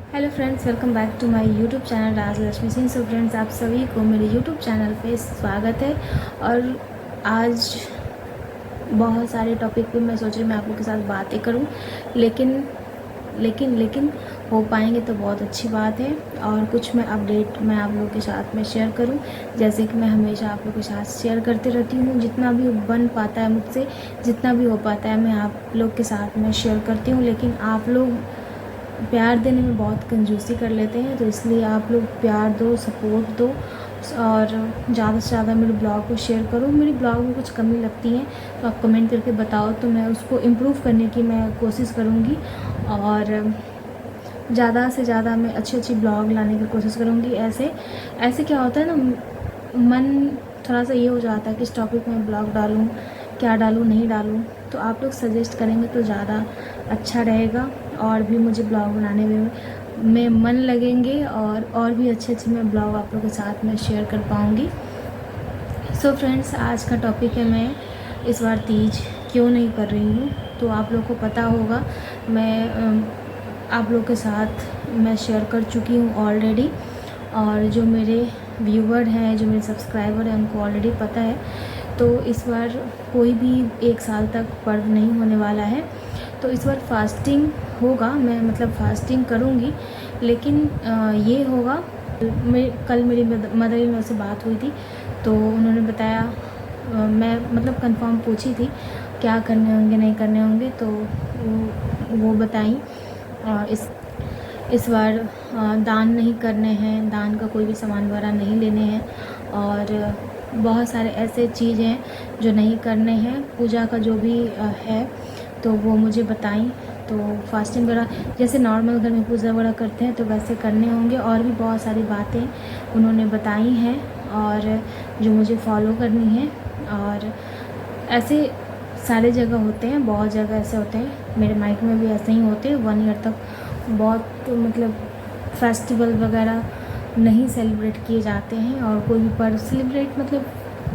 Hello friends, welcome back to my YouTube channel Rajlakshmi Singh. So friends, आप सभी को मेरे यूट्यूब चैनल पे स्वागत है। और आज बहुत सारे टॉपिक पे मैं सोच रही हूँ मैं आप लोग के साथ बातें करूँ, लेकिन लेकिन लेकिन हो पाएंगे तो बहुत अच्छी बात है। और कुछ मैं अपडेट मैं आप लोगों के साथ में शेयर करूं, जैसे कि मैं हमेशा आप लोगों के साथ शेयर करती रहती हूँ। जितना भी बन पाता है मुझसे, जितना भी हो पाता है, मैं आप लोग के साथ में शेयर करती हूँ। लेकिन आप लोग प्यार देने में बहुत कंजूसी कर लेते हैं, तो इसलिए आप लोग प्यार दो, सपोर्ट दो और ज़्यादा से ज़्यादा मेरे ब्लॉग को शेयर करो। मेरी ब्लॉग में कुछ कमी लगती है तो आप कमेंट करके बताओ, तो मैं उसको इम्प्रूव करने की मैं कोशिश करूँगी। और ज़्यादा से ज़्यादा मैं अच्छी अच्छी ब्लॉग लाने की कोशिश करूँगी। ऐसे ऐसे क्या होता है ना, मन थोड़ा सा ये हो जाता है कि इस टॉपिक में ब्लॉग डालूँ, क्या डालूँ, नहीं डालूँ। तो आप लोग सजेस्ट करेंगे तो ज़्यादा अच्छा रहेगा और भी मुझे ब्लॉग बनाने में मन लगेंगे और भी अच्छे अच्छे मैं ब्लॉग आप लोगों के साथ में शेयर कर पाऊँगी। सो फ्रेंड्स, आज का टॉपिक है मैं इस बार तीज क्यों नहीं कर रही हूँ। तो आप लोग को पता होगा, मैं आप लोग के साथ मैं शेयर कर चुकी हूँ ऑलरेडी। और जो मेरे व्यूवर हैं, जो मेरे सब्सक्राइबर हैं, उनको ऑलरेडी पता है। तो इस बार कोई भी 1 साल तक पर्व नहीं होने वाला है। तो इस बार फास्टिंग होगा, मैं मतलब फास्टिंग करूँगी। लेकिन ये होगा, कल मेरी मदर इन लॉ से बात हुई थी, तो उन्होंने बताया, मैं मतलब कंफर्म पूछी थी क्या करने होंगे, नहीं करने होंगे, तो वो बताई। इस बार दान नहीं करने हैं, दान का कोई भी सामान वगैरह नहीं लेने हैं, और बहुत सारे ऐसे चीज़ हैं जो नहीं करने हैं। पूजा का जो भी है तो वो मुझे बताई। तो फास्टिंग वगैरह जैसे नॉर्मल घर में पूजा वगैरह करते हैं तो वैसे करने होंगे। और भी बहुत सारी बातें उन्होंने बताई हैं और जो मुझे फॉलो करनी है। और ऐसे सारे जगह होते हैं, बहुत जगह ऐसे होते हैं, मेरे माइक में भी ऐसे ही होते हैं। 1 ईयर तक बहुत मतलब फेस्टिवल वगैरह नहीं सेलिब्रेट किए जाते हैं, और कोई भी पर्व सेलिब्रेट मतलब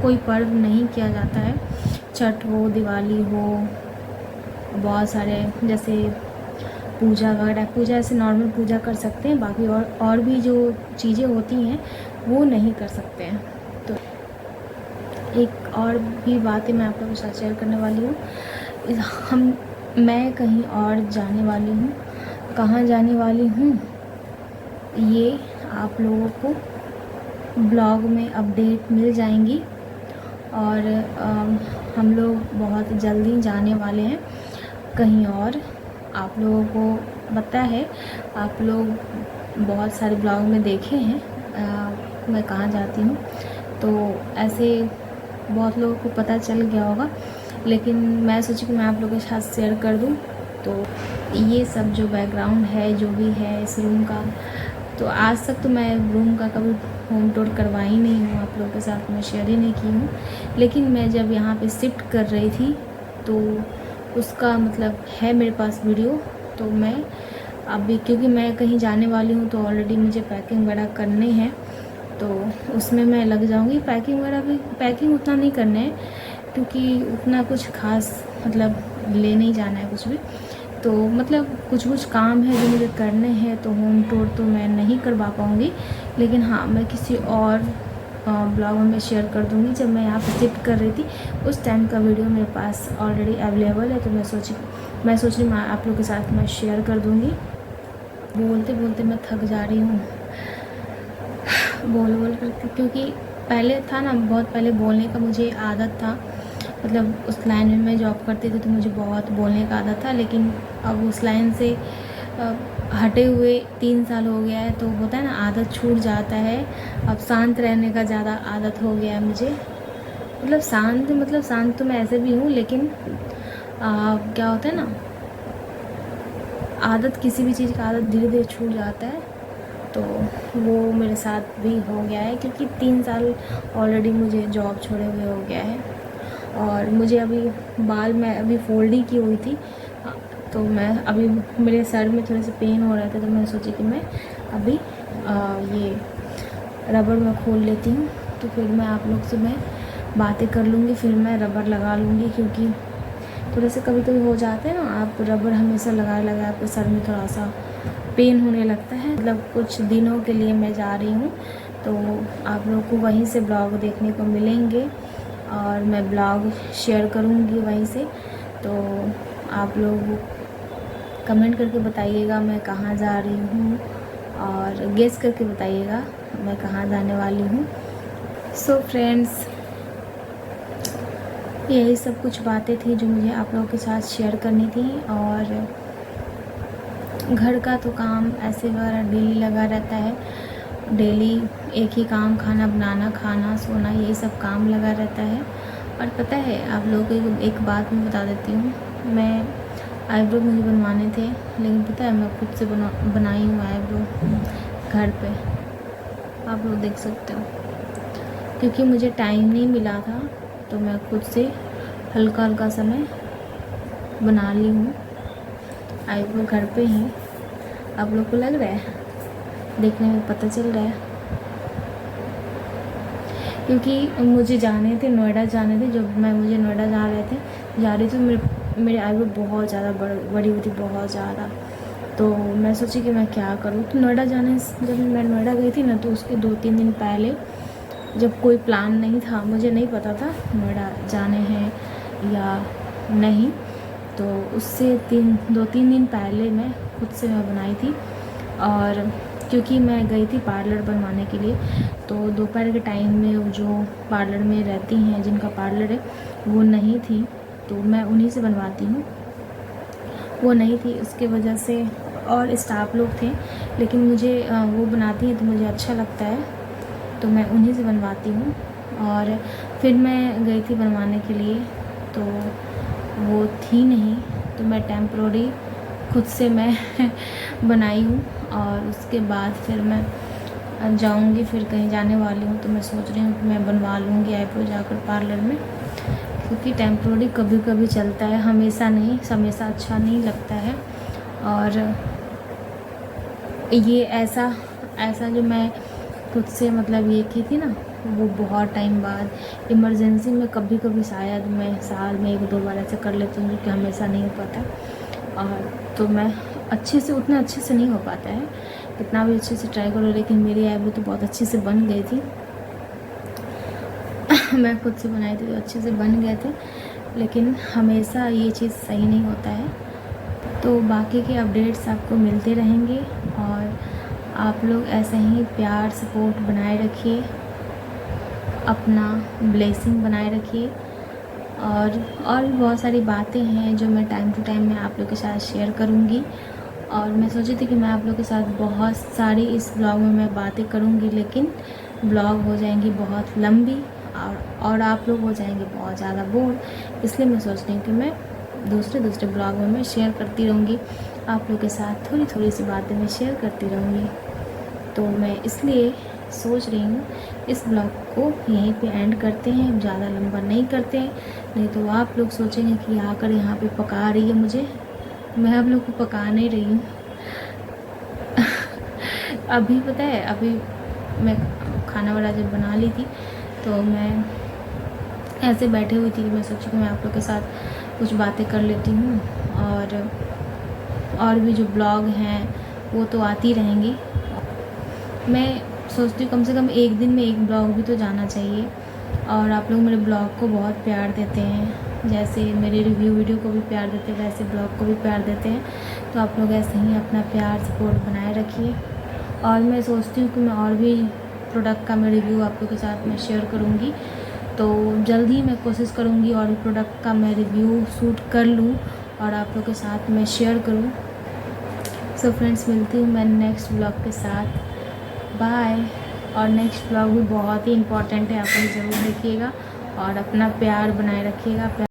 कोई पर्व नहीं किया जाता है। छठ हो, दिवाली हो, बहुत सारे जैसे पूजा वगैरह, पूजा ऐसे नॉर्मल पूजा कर सकते हैं, बाकी और भी जो चीज़ें होती हैं वो नहीं कर सकते हैं। तो एक और भी बातें मैं आप लोगों के साथ शेयर करने वाली हूँ। मैं कहीं और जाने वाली हूँ। कहाँ जाने वाली हूँ ये आप लोगों को ब्लॉग में अपडेट मिल जाएंगी। और हम लोग बहुत जल्दी जाने वाले हैं कहीं और। आप लोगों को पता है, आप लोग बहुत सारे ब्लॉग में देखे हैं मैं कहाँ जाती हूँ, तो ऐसे बहुत लोगों को पता चल गया होगा। लेकिन मैं सोची कि मैं आप लोगों के साथ शेयर कर दूँ। तो ये सब जो बैकग्राउंड है, जो भी है इस रूम का, तो आज तक तो मैं रूम का कभी होम टूर करवाई नहीं हूँ, आप लोगों के साथ मैं शेयर ही नहीं की हूँ। लेकिन मैं जब यहाँ पे शिफ्ट कर रही थी तो उसका मतलब है मेरे पास वीडियो। तो मैं अभी, क्योंकि मैं कहीं जाने वाली हूँ तो ऑलरेडी मुझे पैकिंग वगैरह करने हैं, तो उसमें मैं लग जाऊँगी। पैकिंग वगैरह भी, पैकिंग उतना नहीं करने हैं क्योंकि उतना कुछ खास मतलब ले नहीं जाना है कुछ भी। तो मतलब कुछ कुछ काम है जो मुझे करने हैं, तो होम टूर तो मैं नहीं करवा पाऊँगी। लेकिन हाँ, मैं किसी और ब्लॉग में शेयर कर दूँगी। जब मैं यहाँ पे शिफ्ट कर रही थी उस टाइम का वीडियो मेरे पास ऑलरेडी अवेलेबल है, तो मैं सोच रही मैं आप लोग के साथ मैं शेयर कर दूँगी। बोलते बोलते मैं थक जा रही हूँ बोल करके, क्योंकि पहले था ना, बहुत पहले बोलने का मुझे आदत था। मतलब उस लाइन में मैं जॉब करती थी तो मुझे बहुत बोलने का आदत था। लेकिन अब उस लाइन से हटे हुए 3 साल हो गया है, तो होता है ना, आदत छूट जाता है। अब शांत रहने का ज़्यादा आदत हो गया है मुझे। मतलब शांत तो मैं ऐसे भी हूँ, लेकिन क्या होता है ना, आदत, किसी भी चीज़ का आदत धीरे धीरे छूट जाता है। तो वो मेरे साथ भी हो गया है, क्योंकि 3 साल ऑलरेडी मुझे जॉब छोड़े हुए हो गया है। और मुझे अभी बाल मैं अभी फोल्ड ही की हुई थी, तो मैं अभी मेरे सर में थोड़े से पेन हो रहे थे, तो मैं सोची कि मैं अभी ये रबर में खोल लेती हूँ। तो फिर मैं आप लोग से मैं बातें कर लूँगी, फिर मैं रबर लगा लूँगी। क्योंकि थोड़े से कभी कभी हो जाते हैं ना, आप रबर हमेशा लगाए लगाए आपके सर में थोड़ा सा पेन होने लगता है। मतलब कुछ दिनों के लिए मैं जा रही हूँ, तो आप लोगों को वहीं से ब्लॉग देखने को मिलेंगे और मैं ब्लॉग शेयर करूँगी वहीं से। तो आप लोग कमेंट करके बताइएगा मैं कहाँ जा रही हूँ और गेस करके बताइएगा मैं कहाँ जाने वाली हूँ। सो फ्रेंड्स, यही सब कुछ बातें थी जो मुझे आप लोगों के साथ शेयर करनी थी। और घर का तो काम ऐसे वगैरह डेली लगा रहता है, डेली एक ही काम, खाना बनाना, खाना, सोना, यही सब काम लगा रहता है। और पता है आप लोगों को एक बात मैं बता देती हूँ, मैं आईब्रो मुझे बनवाने थे, लेकिन पता है मैं खुद से बनाई हूँ आईब्रो घर पे, आप लोग देख सकते हो। क्योंकि मुझे टाइम नहीं मिला था तो मैं खुद से हल्का हल्का सा मैं बना ली हूँ आईब्रो घर पे ही। आप लोग को लग रहा है, देखने में पता चल रहा है। क्योंकि मुझे जाने थे, नोएडा जाने थे, जब मुझे नोएडा जा रही थी मेरे आईब्रो बहुत ज़्यादा बड़ी हुई थी, बहुत ज़्यादा। तो मैं सोची कि मैं क्या करूँ। तो नोएडा जाने जब मैं नोएडा गई थी ना, तो उसके 2-3 दिन पहले, जब कोई प्लान नहीं था, मुझे नहीं पता था नोएडा जाने हैं या नहीं, तो उससे 2-3 दिन पहले मैं खुद से मैं बनाई थी। और क्योंकि मैं गई थी पार्लर बनवाने के लिए, तो दोपहर के टाइम में जो पार्लर में रहती हैं, जिनका पार्लर है, वो नहीं थी, तो मैं उन्हीं से बनवाती हूँ। वो नहीं थी, उसके वजह से, और स्टाफ लोग थे, लेकिन मुझे वो बनाती हैं तो मुझे अच्छा लगता है, तो मैं उन्हीं से बनवाती हूँ। और फिर मैं गई थी बनवाने के लिए, तो वो थी नहीं, तो मैं टेम्प्रोरी खुद से मैं बनाई हूँ। और उसके बाद फिर मैं जाऊँगी, फिर कहीं जाने वाली हूँ, तो मैं सोच रही हूँ कि मैं बनवा लूँगी आईब्रो जाकर पार्लर में। क्योंकि टेम्प्रोरी कभी कभी चलता है, हमेशा नहीं, हमेशा अच्छा नहीं लगता है। और ये ऐसा जो मैं खुद से मतलब ये की थी ना, वो बहुत टाइम बाद इमरजेंसी में कभी कभी शायद मैं साल में 1-2 बार ऐसे कर लेती हूँ, क्योंकि हमेशा नहीं हो पाता। और तो मैं उतना अच्छे से नहीं हो पाता है, कितना भी अच्छे से ट्राई करो। लेकिन मेरी आईब्रो तो बहुत अच्छे से बन गई थी मैं खुद से बनाई थी तो अच्छे से बन गए थे, लेकिन हमेशा ये चीज़ सही नहीं होता है। तो बाकी के अपडेट्स आपको मिलते रहेंगे, और आप लोग ऐसे ही प्यार सपोर्ट बनाए रखिए, अपना ब्लेसिंग बनाए रखिए। और भी बहुत सारी बातें हैं जो मैं टाइम टू टाइम मैं आप लोग के साथ शेयर करूँगी। और मैं सोची थी कि मैं आप लोग के साथ बहुत सारी इस ब्लॉग में मैं बातें करूँगी, लेकिन ब्लॉग हो जाएंगी बहुत लंबी, और आप लोग हो जाएंगे बहुत ज़्यादा बोर। इसलिए मैं सोच रही हूँ कि मैं दूसरे ब्लॉग में मैं शेयर करती रहूँगी, आप लोग के साथ थोड़ी थोड़ी सी बातें मैं शेयर करती रहूँगी। तो मैं इसलिए सोच रही हूँ इस ब्लॉग को यहीं पे एंड करते हैं, ज़्यादा लंबा नहीं करते हैं, नहीं तो आप लोग सोचेंगे कि आकर यहाँ पे पका रही है मुझे। मैं आप लोग को पका नहीं रही हूँ अभी पता है, अभी मैं खाना वाला जब बना ली थी, तो मैं ऐसे बैठे हुई थी, मैं सोची कि मैं आप लोग के साथ कुछ बातें कर लेती हूँ। और भी जो ब्लॉग हैं वो तो आती रहेंगी। मैं सोचती हूँ कम से कम एक दिन में एक ब्लॉग भी तो जाना चाहिए। और आप लोग मेरे ब्लॉग को बहुत प्यार देते हैं, जैसे मेरे रिव्यू वीडियो को भी प्यार देते हैं, वैसे ब्लॉग को भी प्यार देते हैं। तो आप लोग ऐसे ही अपना प्यार सपोर्ट बनाए रखिए। और मैं सोचती हूँ कि मैं और भी प्रोडक्ट का मैं रिव्यू आप लोग के साथ मैं शेयर करूँगी, तो जल्द ही मैं कोशिश करूँगी और भी प्रोडक्ट का मैं रिव्यू शूट कर लूँ और आप लोग के साथ मैं शेयर करूँ। सो फ्रेंड्स, मिलती हूँ मैं नेक्स्ट ब्लॉग के साथ, बाय। और नेक्स्ट ब्लॉग भी बहुत ही इम्पोर्टेंट है, आप लोग ज़रूर देखिएगा और अपना प्यार बनाए रखिएगा।